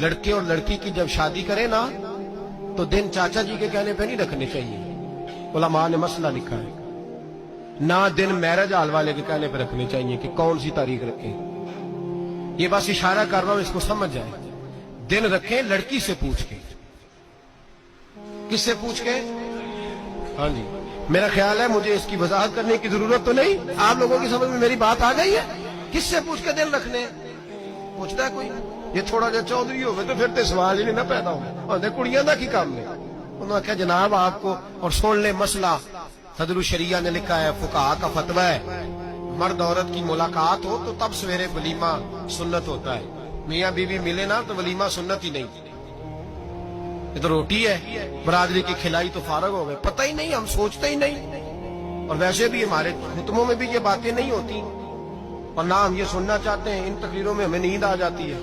لڑکے اور لڑکی کی جب شادی کرے نا تو دن چاچا جی کے کہنے پہ نہیں رکھنے چاہیے، علماء نے مسئلہ لکھا ہے، نہ دن میرج ہال والے کے کہنے پہ رکھنے چاہیے کہ کون سی تاریخ رکھیں۔ یہ بس اشارہ کر رہا ہوں، اس کو سمجھ جائے۔ دن رکھیں لڑکی سے پوچھ کے۔ کس سے پوچھ کے؟ ہاں جی، میرا خیال ہے مجھے اس کی وضاحت کرنے کی ضرورت تو نہیں، آپ لوگوں کی سمجھ میں میری بات آ گئی ہے۔ کس سے پوچھ کے دن رکھنے؟ پوچھتا ہے کوئی؟ یہ تھوڑا جا چودھری ہوئے تو پھر تے سوال ہی نہیں نہ پیدا ہو، کڑیاں دا کی کام ہے۔ انہوں نے کہا جناب آپ کو، اور سن لے مسئلہ صدر الشریعہ نے لکھا ہے، فقہاء کا فتویٰ ہے، مرد عورت کی ملاقات ہو تو تب سویرے ولیمہ سنت ہوتا ہے، میاں بیوی ملے نا تو ولیمہ سنت ہی نہیں۔ یہ تو روٹی ہے، برادری کی کھلائی تو فارغ ہو گئے، پتہ ہی نہیں، ہم سوچتے ہی نہیں، اور ویسے بھی ہمارے خطبوں میں بھی یہ باتیں نہیں ہوتی، اور نہ ہم یہ سننا چاہتے ہیں، ان تقریروں میں ہمیں نیند آ جاتی ہے۔